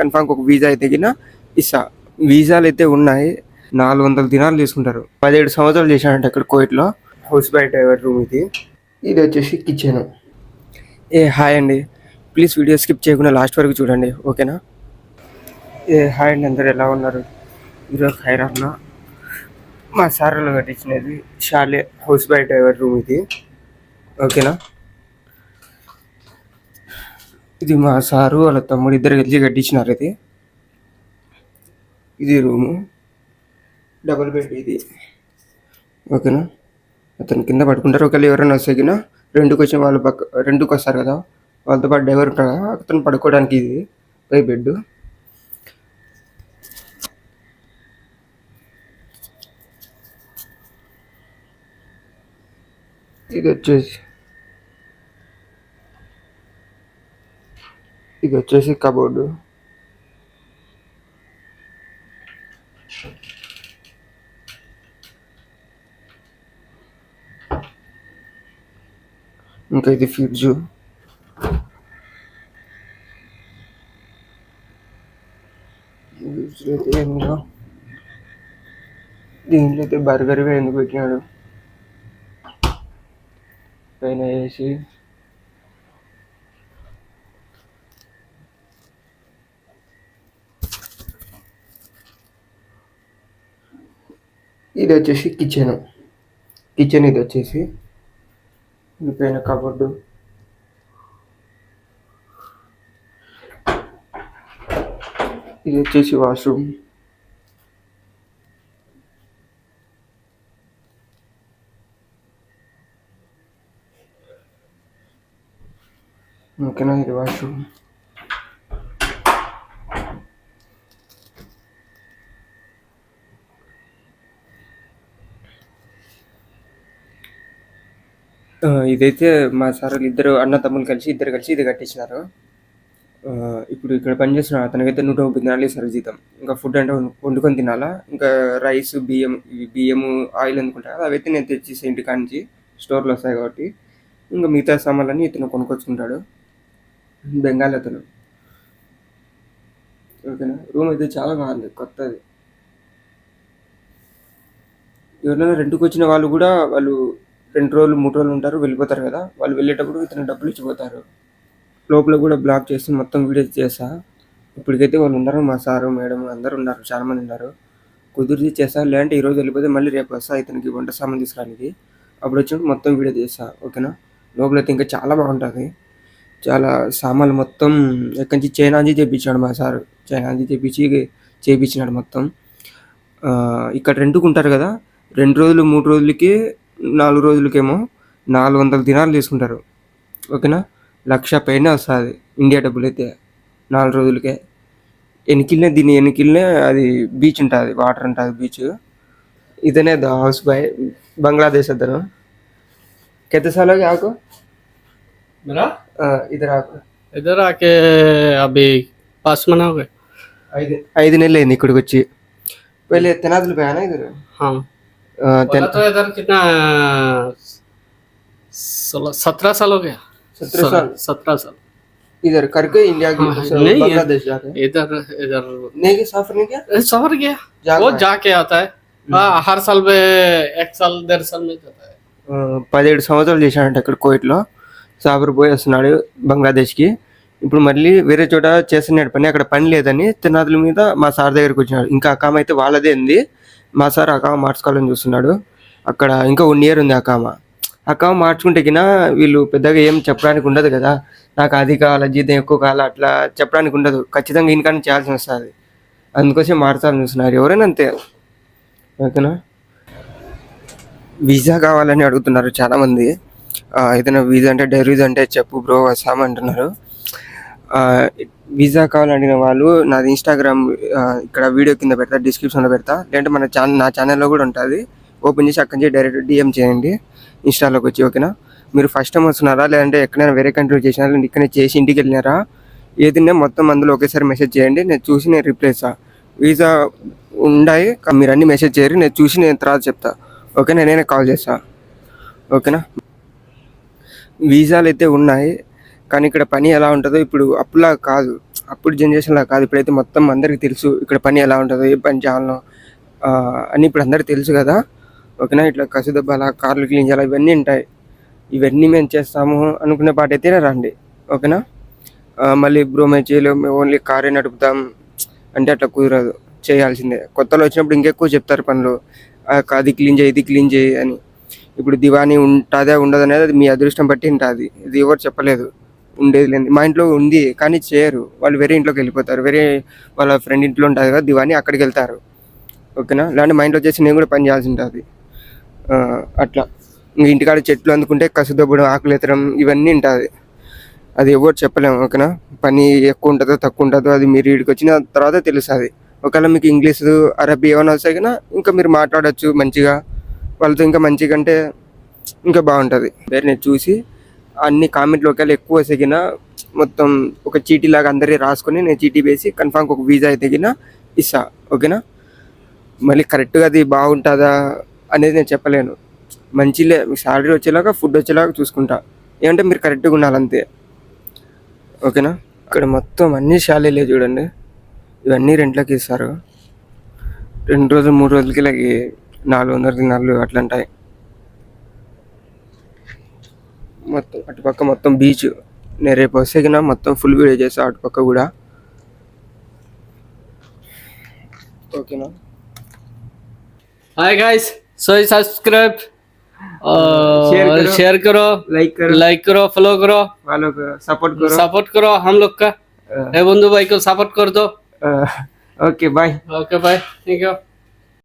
కన్ఫామ్గా ఒక వీసా అయితే గిన ఇస్తా. వీసాలు అయితే ఉన్నాయి, 400 దినాలు తీసుకుంటారు. 17 సంవత్సరాలు చేశానంట ఇక్కడ కోవిట్లో. హౌస్ బై డ్రైవర్ రూమ్ ఇది. ఇది వచ్చేసి కిచెన్. హాయ్ అండి, ప్లీజ్ వీడియో స్కిప్ చేయకుండా లాస్ట్ వరకు చూడండి, ఓకేనా? హాయ్ అండి, అందరు ఎలా ఉన్నారు? ఈరోజు హైరానా మా సార్లు కట్టించినది షాలే హౌస్ బై డ్రైవర్ రూమ్ ఇది, ఓకేనా? ఇది మా సారు వాళ్ళ తమ్ముడు ఇద్దరు కలిసి కట్టించినారు. ఇది రూము, డబుల్ బెడ్ ఇది, ఓకేనా? అతను కింద పడుకుంటారు. ఒకవేళ ఎవరైనా వస్తే కింద రెండుకి వచ్చిన వాళ్ళు రెండుకి వస్తారు కదా, వాళ్ళతో పాటు డ్రైవర్ ఉంటారు కదా, అతను పడుకోవడానికి ఇది పై బెడ్. ఇది వచ్చేసి కబోర్డు. ఇంకా ఇది ఫ్రిడ్జ్. దీంట్లో అయితే బర్గర్ ఎందుకు పెట్టినాడు పైన వేసి. ఇది వచ్చేసి కిచెన్. ఇది వచ్చేసి ఇది పైన కబోర్డు. ఇది వచ్చేసి వాష్రూమ్. ఓకేనా, ఇది వాష్రూమ్. ఇదైతే మా సార్ ఇద్దరు అన్న తమ్ముళ్ళు కలిసి ఇది కట్టించినారు. ఇప్పుడు ఇక్కడ పనిచేస్తున్న అతనికైతే 130 దినాలు ఇస్తారు జీతం. ఇంకా ఫుడ్ అంటే వండుకొని తినాలా. ఇంకా రైస్, బియ్యము, ఆయిల్ అనుకుంటా కదా, అవైతే నేను తెచ్చేసి ఇంటికాడ నుంచి స్టోర్లో వస్తాయి కాబట్టి ఇంకా మిగతా సామాన్లన్నీ ఇతను కొనుక్కొచ్చుకుంటాడు. బెంగాల్ అతను, ఓకేనా? రూమ్ అయితే చాలా బాగుంది, కొత్తది. ఎవరైనా రెంట్కి వచ్చిన వాళ్ళు కూడా వాళ్ళు 2 రోజులు 3 రోజులు ఉంటారు, వెళ్ళిపోతారు కదా. వాళ్ళు వెళ్ళేటప్పుడు ఇతను డబ్బులు ఇచ్చిపోతారు. లోపల కూడా బ్లాక్ చేసి మొత్తం వీడియోస్ చేస్తా. ఇప్పటికైతే వాళ్ళు ఉన్నారు, మా సారు మేడం అందరూ ఉన్నారు, చాలా మంది ఉన్నారు. కుదిరితే చేస్తా, లేదంటే ఈరోజు వెళ్ళిపోతే మళ్ళీ రేపు వస్తా ఇతనికి వంట సామాన్ తీసుకురానికి. అప్పుడు వచ్చినప్పుడు మొత్తం వీడియో చేస్తా, ఓకేనా? లోపలైతే ఇంకా చాలా బాగుంటుంది. చాలా సామాన్లు మొత్తం ఎక్కడి నుంచి చైనాజీ చేయించాడు మా సారు. చైనాజీ చేయించినాడు మొత్తం. ఇక్కడ రెంట్కి ఉంటారు కదా, 2 రోజులు 3 రోజులకి 4 రోజులకేమో 400 దినాలు తీసుకుంటారు, ఓకేనా? 1,00,000 పైన వస్తుంది ఇండియా డబ్బులు అయితే 4 రోజులకే. ఎనికిల్నే అది బీచ్ ఉంటుంది, వాటర్ ఉంటుంది బీచ్. ఇతనే హౌస్ బాయ్, బంగ్లాదేశ్ అతను. कितने साल हो गए आपको? मेरा इधर आके अभी 5 महीने हो गए. 5 నెలలు అయింది ఇక్కడికి వచ్చి. पहले तेनादुल पे आना इधर. हाँ, पहले तो इधर कितना 17 साल हो गया. 17 साल इधर करके इंडिया की नहीं, बांग्लादेश जाके इधर नहीं सफर नहीं किया. सफर गया वो जाके आता है. हर साल में 1 साल 1.5 साल में जाता है. 17 సంవత్సరాలు చేశాడంట ఇక్కడ కోవిట్లో. సాఫర్ పోయి వస్తున్నాడు బంగ్లాదేశ్కి. ఇప్పుడు మళ్ళీ వేరే చోట చేస్తున్నాడు పని, అక్కడ పని లేదని తినాదుల మీద మా సార్ దగ్గరికి వచ్చినాడు. ఇంకా అకామ అయితే వాళ్ళదే ఉంది, మా సార్ అకామ మార్చుకోవాలని చూస్తున్నాడు. అక్కడ ఇంకా 1 year ఉంది అకామ మార్చుకుంటే కినా వీళ్ళు పెద్దగా ఏం చెప్పడానికి ఉండదు కదా, నాకు అది కావాలా, జీతం ఎక్కువ కావాలా, అట్లా చెప్పడానికి ఉండదు. ఖచ్చితంగా ఇన్కమ్ చేయాల్సి వస్తుంది, అందుకోసం మార్చాలని చూస్తున్నారు ఎవరైనా అంతే, ఓకేనా? వీసా కావాలని అడుగుతున్నారు చాలామంది. ఏదైనా వీసా అంటే డైరీ వీసా అంటే చెప్పు బ్రో వస్తాం అంటున్నారు. వీసా కావాలడిగిన వాళ్ళు నాది ఇన్స్టాగ్రామ్ ఇక్కడ వీడియో కింద పెడతా, డిస్క్రిప్షన్లో పెడతా, లేదంటే నా ఛానల్లో కూడా ఉంటుంది. ఓపెన్ చేసి అక్కడి నుంచి డైరెక్ట్ డిఎం చేయండి ఇన్స్టాలోకి వచ్చి, ఓకేనా? మీరు ఫస్ట్ టైం వస్తున్నారా, లేదంటే ఎక్కడైనా వేరే కంట్రీ చేసినారా, ఇక్కడనే చేసి ఇంటికి వెళ్ళినారా, ఏదైనా మొత్తం అందులో ఒకేసారి మెసేజ్ చేయండి. నేను చూసి నేను రిప్లై ఇస్తాను. వీసా ఉన్నాయి మీరు అన్ని మెసేజ్ చేయరు, నేను చూసి నేను తర్వాత చెప్తా, ఓకేనా? నేనే కాల్ చేస్తా, ఓకేనా? వీసాలు అయితే ఉన్నాయి, కానీ ఇక్కడ పని ఎలా ఉంటుందో ఇప్పుడు అప్పులా కాదు. అప్పుడు జనరేషన్లా కాదు, ఇప్పుడైతే మొత్తం అందరికీ తెలుసు ఇక్కడ పని ఎలా ఉంటుందో, ఏ పని చేయాలనో అని ఇప్పుడు అందరికీ తెలుసు కదా. ఓకేనా, ఇట్లా కసుదబ్బాల కార్లు క్లీన్ చేయాలి ఇవన్నీ ఉంటాయి. ఇవన్నీ మేము చేస్తాము అనుకునే పాట అయితేనే రండి. ఓకేనా, మళ్ళీ బ్రో మేము చేయలేము, మేము ఓన్లీ కారే నడుపుతాం అంటే అట్లా కుదరదు, చేయాల్సిందే. కొత్తలో వచ్చినప్పుడు ఇంకెక్కువ చెప్తారు పనులు, అది క్లీన్ చేయి ఇది క్లీన్ చేయి అని. ఇప్పుడు దివానీ ఉంటుందా ఉండదు అనేది అది మీ అదృష్టం బట్టి ఉంటుంది, ఇది ఎవరు చెప్పలేదు. ఉండేది లేదు, మా ఇంట్లో ఉంది కానీ చేయరు వాళ్ళు, వేరే ఇంట్లోకి వెళ్ళిపోతారు, వేరే వాళ్ళ ఫ్రెండ్ ఇంట్లో ఉంటుంది కదా దివానీ, అక్కడికి వెళ్తారు. ఓకేనా, లేదంటే మా ఇంట్లో వచ్చేసి నేను కూడా పని చేయాల్సి ఉంటుంది. అట్లా ఇంక ఇంటికాడ చెట్లు అందుకుంటే కసుదబ్బడం ఆకులు ఎత్తడం ఇవన్నీ ఉంటుంది, అది ఎవరు చెప్పలేము. ఓకేనా, పని ఎక్కువ ఉంటుందో తక్కువ ఉంటుందో అది మీరు వీడికి వచ్చిన తర్వాత తెలుస్తుంది. ఒకవేళ మీకు ఇంగ్లీష్ అరబీ ఏమైనా వస్తాయి కదా ఇంకా మీరు మాట్లాడచ్చు మంచిగా వాళ్ళతో, ఇంకా మంచిగా అంటే ఇంకా బాగుంటుంది. వేరే నేను చూసి అన్ని కామెంట్లు ఒకవేళ ఎక్కువ వస్తాగిన మొత్తం ఒక చీటీ లాగా అందరి రాసుకొని నేను చీటీ వేసి కన్ఫామ్గా ఒక వీజా అయితే గిన ఇస్తా. ఓకేనా, మళ్ళీ కరెక్ట్గా అది బాగుంటుందా అనేది నేను చెప్పలేను. మంచిలే మీకు శాలరీ వచ్చేలాగా ఫుడ్ వచ్చేలాగా చూసుకుంటా, ఏమంటే మీరు కరెక్ట్గా ఉండాలి అంతే. ఓకేనా, ఇక్కడ మొత్తం అన్ని శాలరీలే చూడండి, ఇవన్నీ రెంట్లోకి ఇస్తారు. 2 రోజులు 3 రోజులకి ఇలా 400 దినాలు అట్లా ఉంటాయి. మొత్తం అటుపక్క మొత్తం బీచ్, నేను రేపు వస్తే కింద మొత్తం ఫుల్ వీడియో చేస్తా అటుపక్క కూడా. ఓకేనా, hi guys, so subscribe share करो, लाइक करो, फॉलो करो, सपोर्ट करो हम लोग का। बंधु भाई को सपोर्ट कर दो। Okay bye, thank you.